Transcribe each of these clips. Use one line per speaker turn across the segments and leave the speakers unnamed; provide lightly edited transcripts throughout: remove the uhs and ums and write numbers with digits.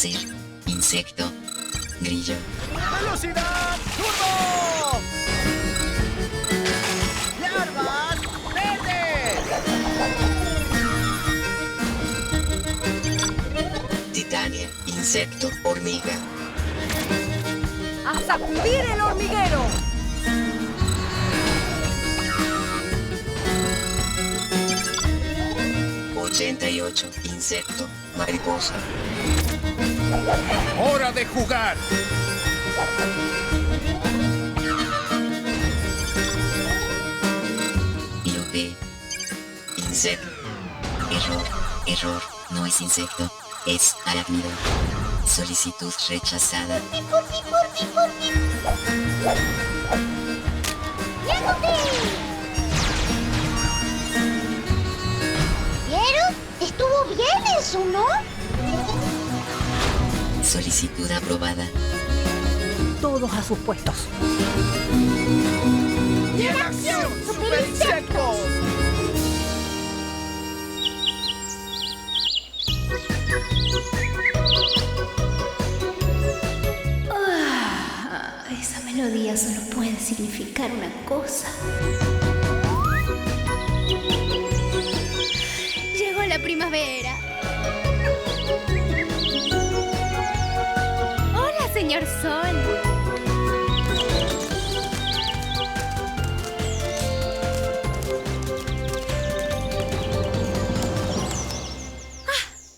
ser insecto, grillo.
¡Velocidad turbo! ¡Larvas verdes!
Titania, insecto, hormiga.
¡A sacudir el hormiguero!
¡88! Insecto, mariposa.
¡Hora de jugar!
B. Insecto. Error. No es insecto, es arácnido. Solicitud rechazada.
¿Vieron? Estuvo bien eso, ¿no?
Solicitud aprobada.
Todos a sus puestos.
¡Y en acción, super insectos!
Esa melodía solo puede significar una cosa. Llegó la primavera. Hola, señor Sol.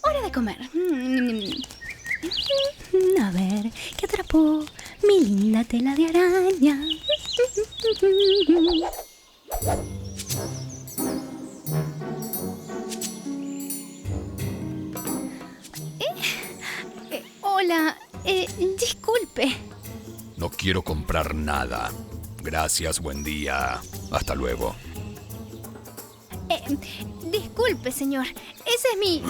Hora de comer. A ver, ¿qué atrapó mi linda tela de araña? Hola, disculpe.
No quiero comprar nada. Gracias, buen día. Hasta luego.
Disculpe, señor. Ese es mi...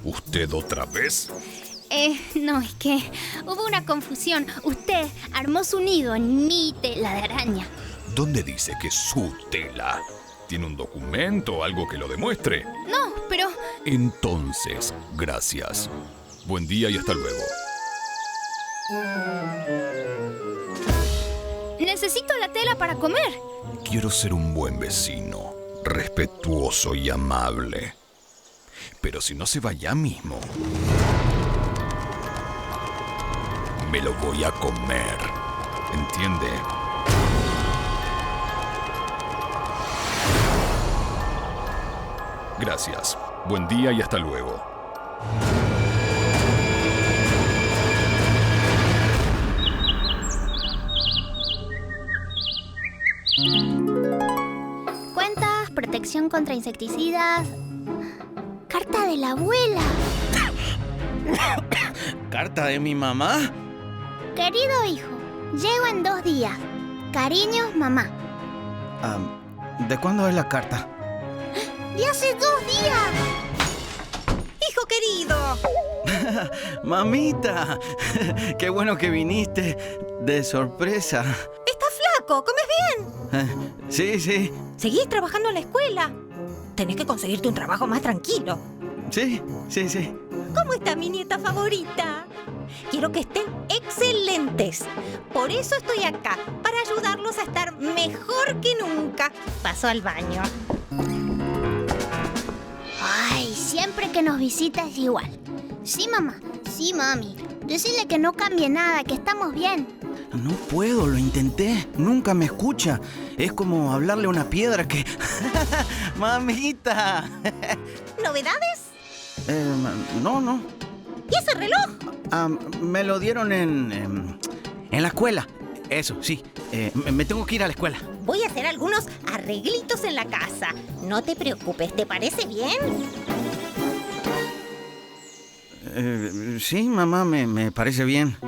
¿Usted otra vez?
No, es que hubo una confusión. Usted armó su nido en mi tela de araña.
¿Dónde dice que es su tela? ¿Tiene un documento o algo que lo demuestre?
No, pero...
Entonces, gracias. Buen día y hasta luego.
Necesito la tela para comer.
Quiero ser un buen vecino, respetuoso y amable. Pero si no se va ya mismo, me lo voy a comer. ¿Entiende? Gracias. Buen día y hasta luego.
Cuentas, protección contra insecticidas. Carta de la abuela.
¿Carta de mi mamá?
Querido hijo, llego en 2 días. Cariños, mamá.
¿De cuándo es la carta?
¡De hace 2 días!
¡Hijo querido!
¡Mamita! ¡Qué bueno que viniste de sorpresa!
¿Estás flaco? ¿Comes bien?
Sí.
¿Seguís trabajando en la escuela? Tenés que conseguirte un trabajo más tranquilo.
Sí.
¿Cómo está mi nieta favorita? Quiero que estén excelentes. Por eso estoy acá, para ayudarlos a estar mejor que nunca. Paso al baño.
Ay, siempre que nos visita es igual. Sí, mamá. Sí, mami. Decirle que no cambie nada, que estamos bien.
No puedo, lo intenté. Nunca me escucha. Es como hablarle a una piedra que... ¡Mamita!
¿Novedades?
No.
¿Y ese reloj?
Me lo dieron en la escuela. Eso, sí. Me tengo que ir a la escuela.
Voy a hacer algunos arreglitos en la casa. No te preocupes, ¿te parece bien?
Sí, mamá, me parece bien.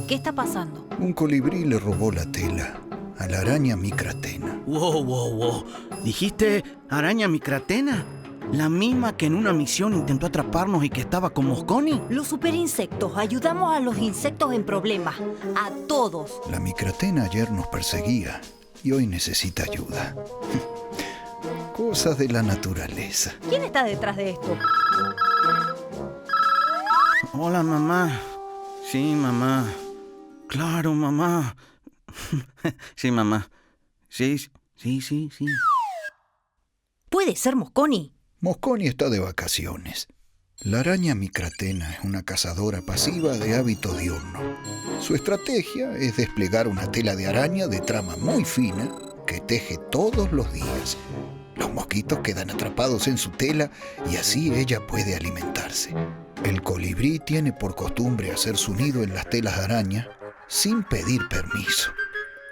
¿Qué está pasando?
Un colibrí le robó la tela a la araña micratena.
Wow. ¿Dijiste araña micratena? ¿La misma que en una misión intentó atraparnos y que estaba con Mosconi?
Los superinsectos ayudamos a los insectos en problemas. A todos.
La micratena ayer nos perseguía y hoy necesita ayuda. Cosas de la naturaleza.
¿Quién está detrás de esto?
Hola, mamá. Sí, mamá. Claro, mamá. Sí, mamá. Sí.
Puede ser Mosconi.
Mosconi está de vacaciones. La araña micratena es una cazadora pasiva de hábito diurno. Su estrategia es desplegar una tela de araña de trama muy fina que teje todos los días. Los mosquitos quedan atrapados en su tela y así ella puede alimentarse. El colibrí tiene por costumbre hacer su nido en las telas de araña sin pedir permiso.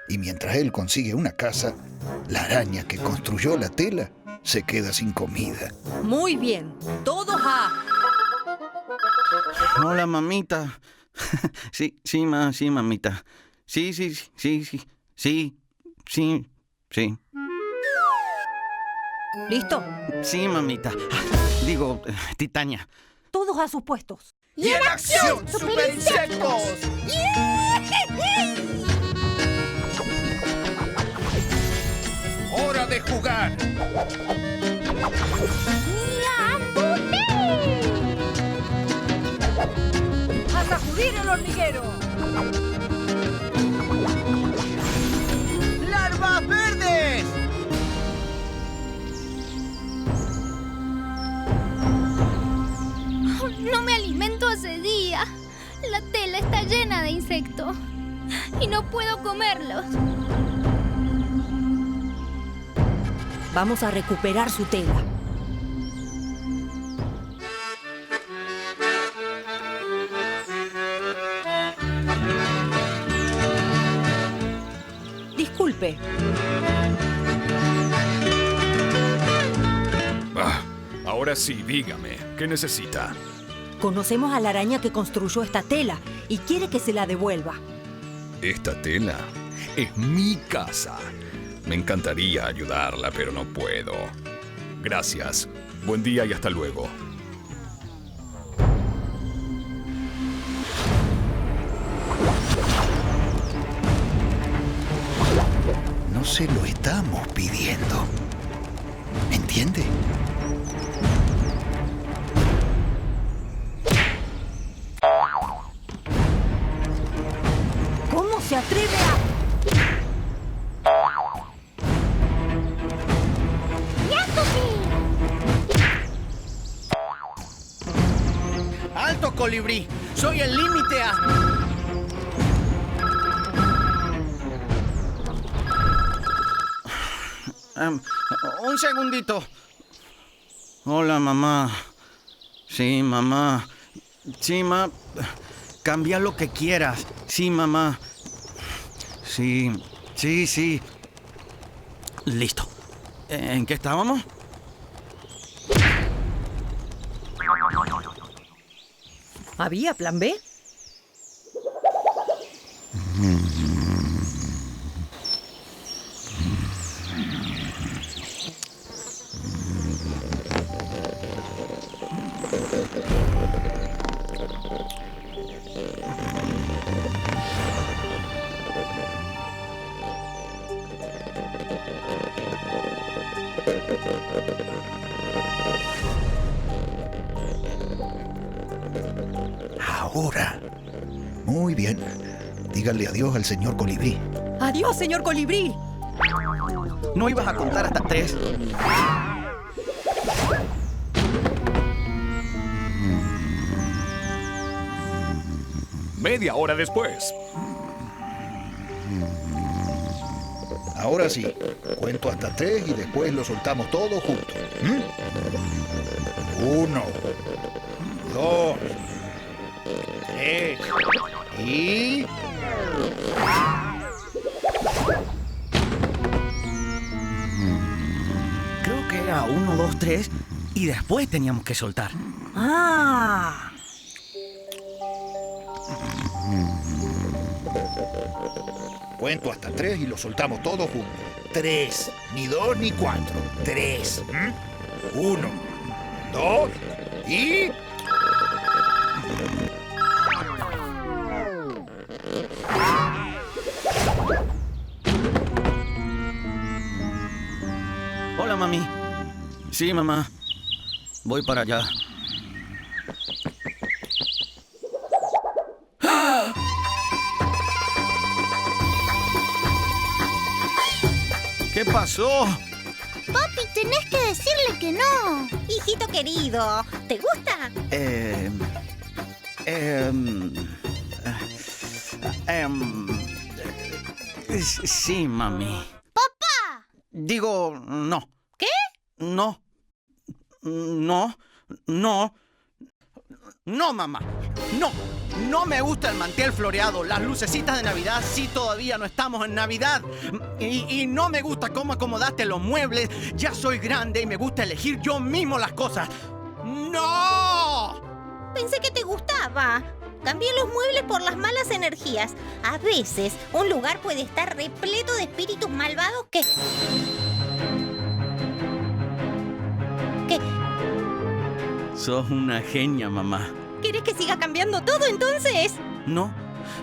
Y mientras él consigue una casa, la araña que construyó la tela se queda sin comida.
Muy bien. Todos a...
Hola, mamita. Sí, mamita. Sí.
¿Listo?
Sí, mamita. Digo, Titania.
Todos a sus puestos.
¡Y en acción, super insectos! ¡Hora de jugar!
¡A sacudir el hormiguero!
¡Larvas verdes!
No me alimento hace días. La tela está llena de insectos y no puedo comerlos.
Vamos a recuperar su tela. Disculpe.
Ahora sí, dígame, ¿qué necesita?
Conocemos a la araña que construyó esta tela y quiere que se la devuelva.
Esta tela es mi casa. Me encantaría ayudarla, pero no puedo. Gracias. Buen día y hasta luego.
No se lo estamos pidiendo. ¿Entiende?
¿Cómo se atreve a...?
¡Alto, colibrí! ¡Soy el límite a... un segundito. Hola, mamá. Sí, mamá. Sí, cambia lo que quieras. Sí, mamá. Sí. Listo. ¿En qué estábamos?
¿Había plan B?
Ahora. Muy bien. Díganle adiós al señor colibrí.
¡Adiós, señor colibrí!
¿No ibas a contar hasta 3?
Media hora después.
Ahora sí. Cuento hasta 3 y después lo soltamos todos juntos. 1, 2, 3 y...
Creo que era 1, 2, 3 y después teníamos que soltar.
¡Ah!
Cuento hasta 3 y lo soltamos todos juntos. 3, ni 2 ni 4. 3. 1, 2 y...
mami. Sí, mamá. Voy para allá. ¿Qué pasó?
Papi, tenés que decirle que no.
Hijito querido, ¿te gusta?
Sí, mami.
¡Papá!
Digo, no.
¿Qué?
No, mamá. No me gusta el mantel floreado, las lucecitas de Navidad, sí, todavía no estamos en Navidad. Y no me gusta cómo acomodaste los muebles. Ya soy grande y me gusta elegir yo mismo las cosas. ¡No!
Pensé que te gustaba. Cambié los muebles por las malas energías. A veces, un lugar puede estar repleto de espíritus malvados que...
Sos una genia, mamá.
¿Quieres que siga cambiando todo entonces?
No,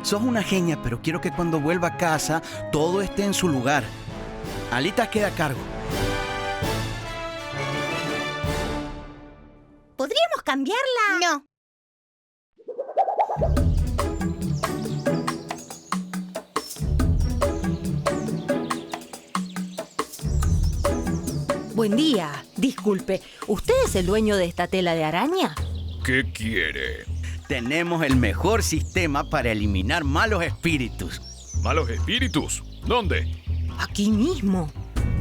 sos una genia, pero quiero que cuando vuelva a casa todo esté en su lugar. Alita queda a cargo.
¿Podríamos cambiarla?
No.
Buen día. Disculpe, ¿usted es el dueño de esta tela de araña?
¿Qué quiere?
Tenemos el mejor sistema para eliminar malos espíritus.
¿Malos espíritus? ¿Dónde?
Aquí mismo.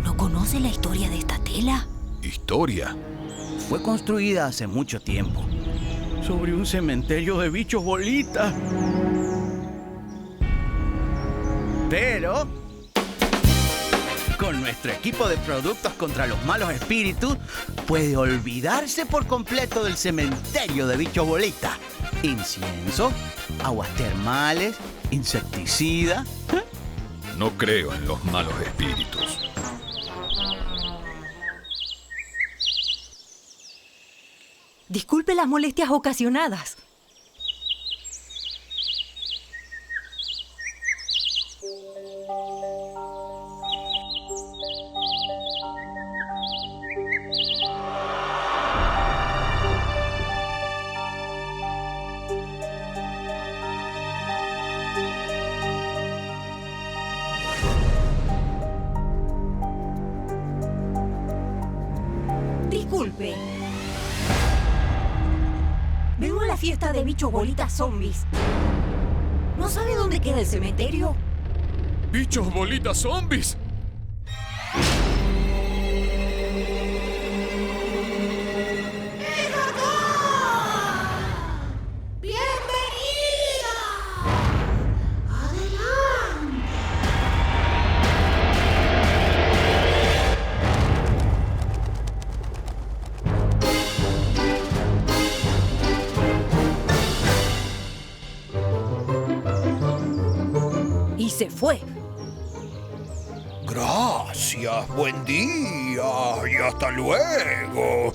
¿No conoce la historia de esta tela?
¿Historia?
Fue construida hace mucho tiempo, sobre un cementerio de bichos bolitas. Pero con nuestro equipo de productos contra los malos espíritus, puede olvidarse por completo del cementerio de bichos bolitas. Incienso, aguas termales, insecticida.
No creo en los malos espíritus.
Disculpe las molestias ocasionadas. Disculpe. Vengo a la fiesta de bichos bolitas zombies. ¿No sabe dónde queda el cementerio?
¡Bichos bolitas zombies!
Y se fue.
Gracias, buen día y hasta luego.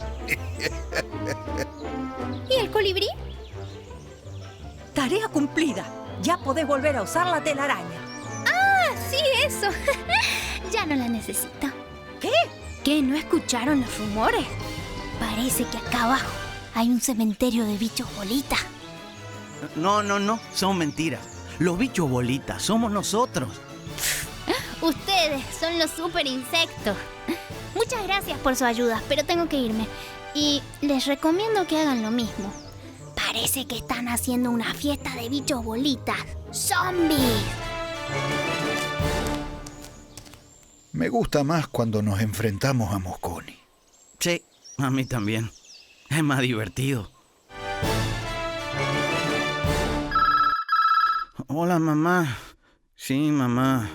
¿Y el colibrí?
Tarea cumplida. Ya podés volver a usar la telaraña.
¡Ah, sí, eso! Ya no la necesito.
¿Qué?
¿Qué? ¿No escucharon los rumores? Parece que acá abajo hay un cementerio de bichos bolitas.
No, son mentiras. Los bichos bolitas somos nosotros.
Ustedes son los super insectos. Muchas gracias por su ayuda, pero tengo que irme. Y les recomiendo que hagan lo mismo. Parece que están haciendo una fiesta de bichos bolitas. ¡Zombies!
Me gusta más cuando nos enfrentamos a Mosconi.
Sí, a mí también. Es más divertido. Hola, mamá. Sí, mamá.